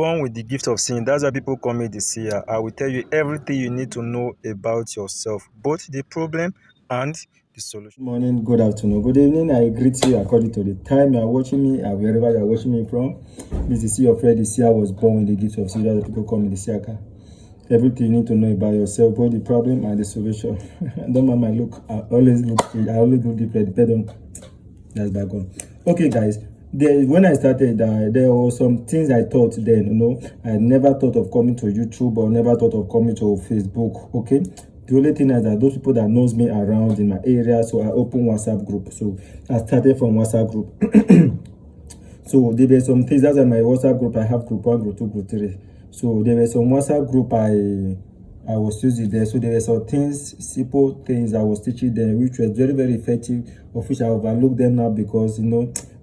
born with the gift of seeing. That's why people call me the seer. I will tell you everything you need to know about yourself, both the problem and the solution. Good morning, good afternoon, good evening. I greet you according to the time you are watching me and wherever you are watching me from. This is your friend, the seer was born with the gift of seeing. That's why people call me the seer. Everything you need to know about yourself, both the problem and the solution. Don't mind my look. I always look different. Depending on that's background. Okay, guys. When I started, there were some things I thought then. I never thought of coming to YouTube or never thought of coming to Facebook. Okay, the only thing is that those people that knows me around in my area, so I open WhatsApp group. So I started from WhatsApp group. So there were some things. That's why my WhatsApp group, I have group 1, group 2, group 3. So there were some WhatsApp group I was using there. So there were some things, simple things I was teaching them, which was very, very effective, of which I overlook them now because,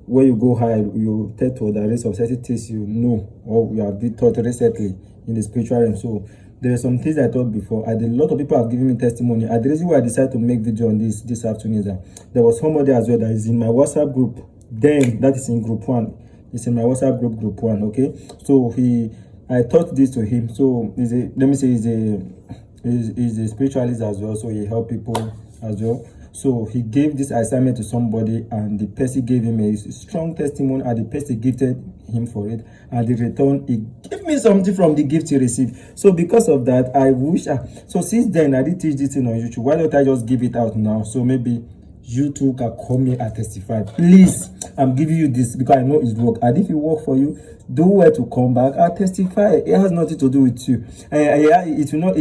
when you go high, you tend to the rest of certain things you know or you have been taught recently in the spiritual realm. So there were some things I taught before. A lot of people have given me testimony. And the reason why I decided to make video on this afternoon is that there was somebody as well that is in my WhatsApp group. Then that is in group 1. It's in my WhatsApp group 1. Okay, so I taught this to him. So he's a spiritualist as well. So he helped people as well. So he gave this assignment to somebody, and the person gave him a strong testimony, and the person gifted him for it. And in return, he gave me something from the gift he received. So because of that, I wish. So since then, I did teach this thing on YouTube. Why don't I just give it out now? So maybe you too can call me and testify. Please, I'm giving you this because I know it's work. And if it work for you, do well to come back and testify. It has nothing to do with you. It will not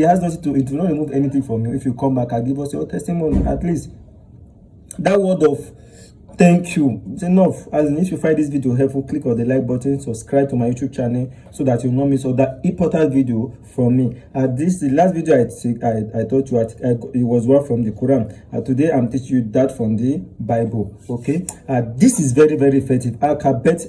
remove anything from you. If you come back and give us your testimony, at least that word of thank you, it's enough. As in, if you find this video helpful, click on the like button, subscribe to my YouTube channel so that you not miss all that important video from me. The last video I taught you, it was one from the Quran. Today I'm teaching you that from the Bible. Okay, this is very, very effective. I can bet.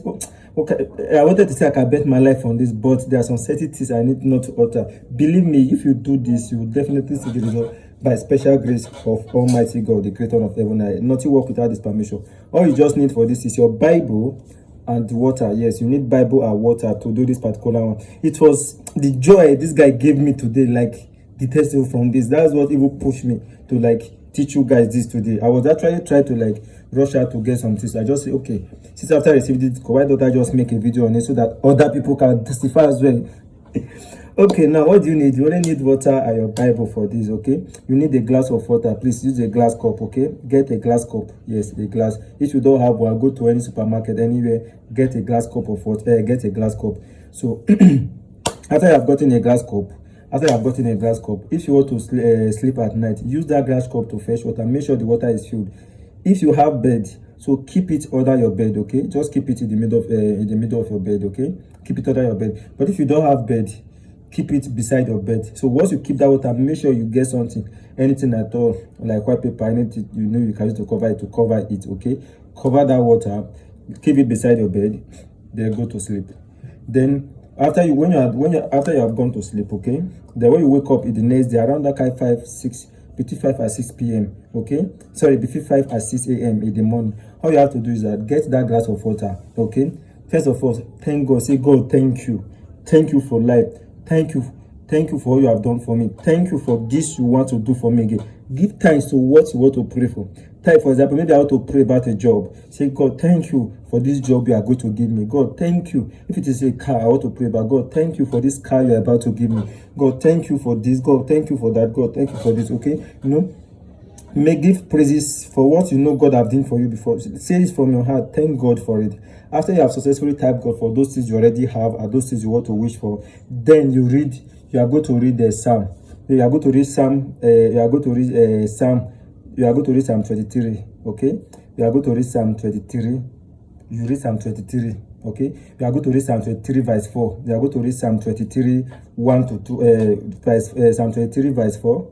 Okay, I wanted to say I can bet my life on this, but there are some certain things I need not to utter. Believe me, if you do this, you will definitely see the result by special grace of Almighty God, the creator of heaven and earth. Nothing work without this permission. All you just need for this is your Bible and water. Yes, you need Bible and water to do this particular one. It was the joy this guy gave me today, like the testimony from this. That's what even pushed me to teach you guys this today. I was actually trying to rush out to get some things. I just say, okay, since after I received it, why don't I just make a video on it so that other people can testify as well? Okay, now what do you need? You only need water and your Bible for this. Okay, you need a glass of water. Please use a glass cup. Okay, get a glass cup. Yes, a glass. If you don't have one, go to any supermarket anywhere, get a glass cup of water. Get a glass cup. So after you have gotten a glass cup, if you want to sleep at night, use that glass cup to fetch water. Make sure the water is filled. If you have bed, so keep it under your bed. Okay, just keep it in the middle of your bed. Okay, keep it under your bed. But if you don't have bed, keep it beside your bed. So once you keep that water, make sure you get something, anything at all, like white paper, anything you can use to cover it. Okay, cover that water, keep it beside your bed, then go to sleep. Then after you have gone to sleep, okay, then when you wake up in the next day around that between 5 and 6 p.m. okay, sorry, between 5 and 6 a.m. in the morning, all you have to do is get that glass of water. Okay, first of all, thank God. Say, God, thank you for life. Thank you for all you have done for me. Thank you for this you want to do for me again. Give thanks to what you want to pray for. For example, maybe I want to pray about a job. Say, God, thank you for this job you are going to give me. God, thank you. If it is a car, I want to pray about. God, thank you for this car you are about to give me. God, thank you for this. God, thank you for that. God, thank you for this. Okay, may give praises for what you know God have done for you before. Say this from your heart. Thank God for it. After you have successfully typed God for those things you already have and those things you want to wish for, then you are going to read the Psalm. You are going to read Psalm 23. Okay, you are going to read Psalm 23. You read Psalm 23. Okay, you are going to read Psalm 23 verse 4. You are going to read Psalm 23 1 to 2. Psalm 23 verse 4.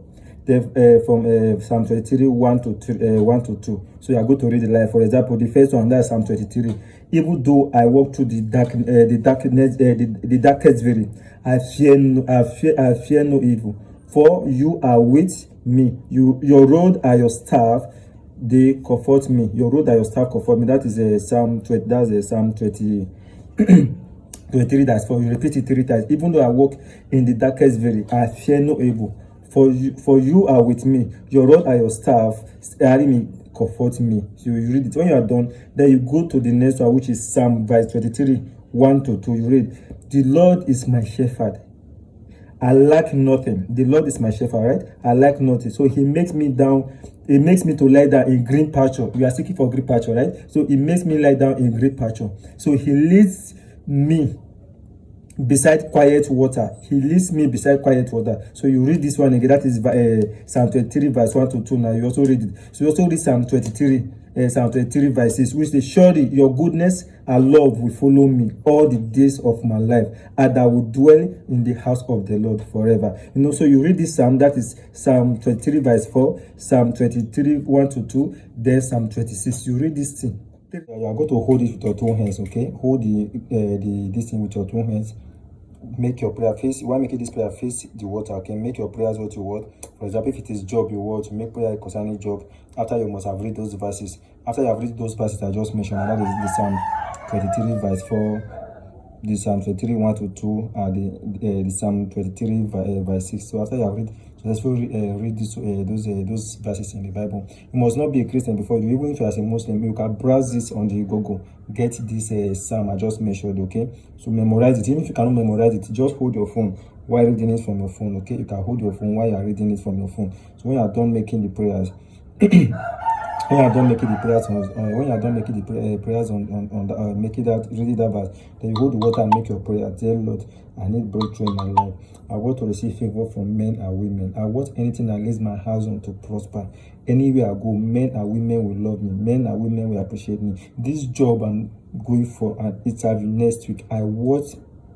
From Psalm 23 1 to 2. So you are going to read the line. For example, the first one, that's Psalm 23. Even though I walk through the darkest valley, I fear no evil, for you are with me. Your rod and your staff, they comfort me. Your rod and your staff comfort me. That is Psalm 20. That's Psalm 20. 23 that's 4. You repeat it 3 times. Even though I walk in the darkest valley, I fear no evil. For you are with me. Your rod and your staff carry me, comfort me. So you read it. When you are done, then you go to the next one, which is Psalm verse 23, 1 to 2. You read, the Lord is my shepherd. I lack nothing. The Lord is my shepherd, right? I lack nothing. So he makes me down. He makes me to lie down in green pasture. You are seeking for green pasture, right? So he makes me lie down in green pasture. So he leads me beside quiet water. He leads me beside quiet water. So you read this one again. That is Psalm 23 verse 1 to 2. Now you also read it. So you also read Psalm 23 verse 6, which says, surely your goodness and love will follow me all the days of my life, and I will dwell in the house of the Lord forever. So you read this psalm, that is Psalm 23 verse 4, Psalm 23 1 to 2, then Psalm 26. You read this thing. You are going to hold it with your two hands, okay? Hold this thing with your two hands. Make your prayer face. Why make this prayer face the water? Okay, make your prayers what you want. For example, if it is job you want, make prayer concerning job. After you must have read those verses. After you have read those verses I just mentioned, that is the Psalm 23 verse 4, the Psalm 23 1 to 2, and the Psalm 23 verse 6. So after you have read, successfully read those verses in the Bible. You must not be a Christian before you. Even if you are a Muslim, you can browse this on the Google. Get this psalm I just mentioned, okay? So memorize it. Even if you cannot memorize it, just hold your phone while reading it from your phone, okay? You can hold your phone while you are reading it from your phone. So when you are done making the prayers, when you are done making the prayers reading that verse, then you hold the water and make your prayer. Tell Lord, I need breakthrough in my life. I want to receive favor from men and women. I want anything that lays my hands on to prosper. Anywhere I go, men and women will love me. Men and women will appreciate me. This job I'm going for an interview next week, I want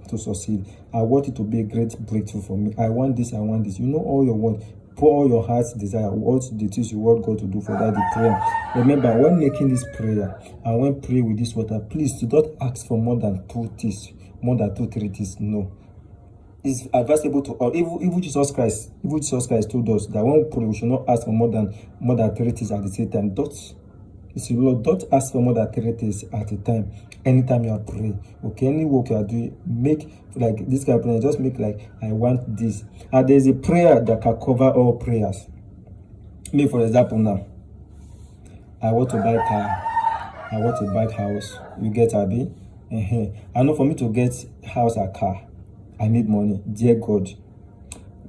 to succeed. I want it to be a great breakthrough for me. I want this, I want this. You know all your want. Pour all your heart's desire, what the things you want God to do for that the prayer. Remember, when making this prayer and when praying with this water, please do not ask for more than 2 things, more than 2-3 things. No. It's advisable to all. Even Jesus Christ told us that when we pray, we should not ask for more than 3 things at the same time. Don't ask for more than 3 things at a time. Anytime you are praying, okay, any work you are doing, make like this kind of prayer. Just make like, I want this. And there's a prayer that can cover all prayers. Me, for example, now, I want to buy a car. I want to buy house. You get Abby? I know for me to get house or car, I need money. Dear God,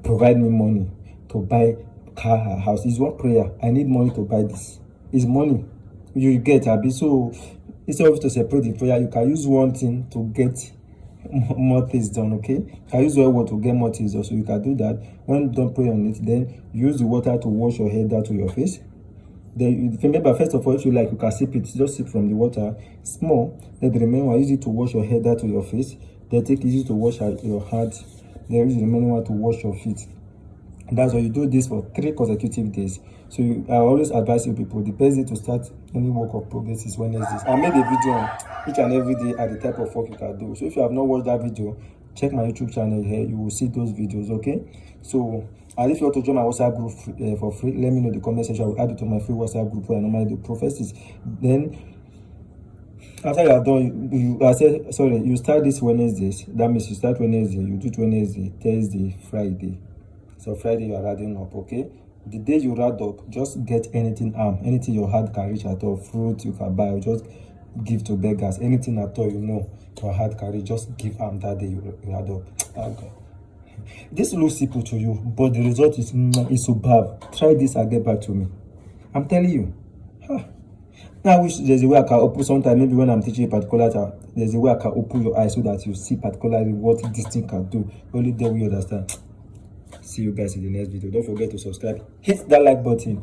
provide me money to buy car or house. It's one prayer. I need money to buy this. It's money. You get Abby. So instead of to separate the prayer, you can use one thing to get more things done, okay? You can use one word to get more things done. So you can do that. When you don't pray on it, then use the water to wash your head down to your face. Then remember, first of all, if you like, you can sip it. Just sip from the water small. Then the remaining one, use it to wash your head down to your face. Then take it to wash your hands. Then use the remaining one to wash your feet. And that's why you do this for 3 consecutive days. So I always advise you people, the best day to start any work of progress is Wednesdays. I made a video on each and every day at the type of work you can do. So if you have not watched that video, check my YouTube channel here. You will see those videos, okay? So, and if you want to join my WhatsApp group for free, let me know in the comment section. I will add it to my free WhatsApp group where I normally do prophecies. Then, after you are done, you start this Wednesdays. That means you start Wednesday, you do Wednesday, Thursday, Friday. So Friday you are adding up, okay? The day you add up, just get anything anything your heart can reach at all. Fruit you can buy, or just give to beggars. Anything at all your heart can reach, just give that day you add up. Okay. This looks simple to you, but the result is superb. Try this and get back to me. I'm telling you. Now I wish there's a way I can open sometimes, maybe when I'm teaching a particular time, there's a way I can open your eyes so that you see particularly what this thing can do. Only then we understand. See you guys in the next video. Don't forget to subscribe. Hit that like button.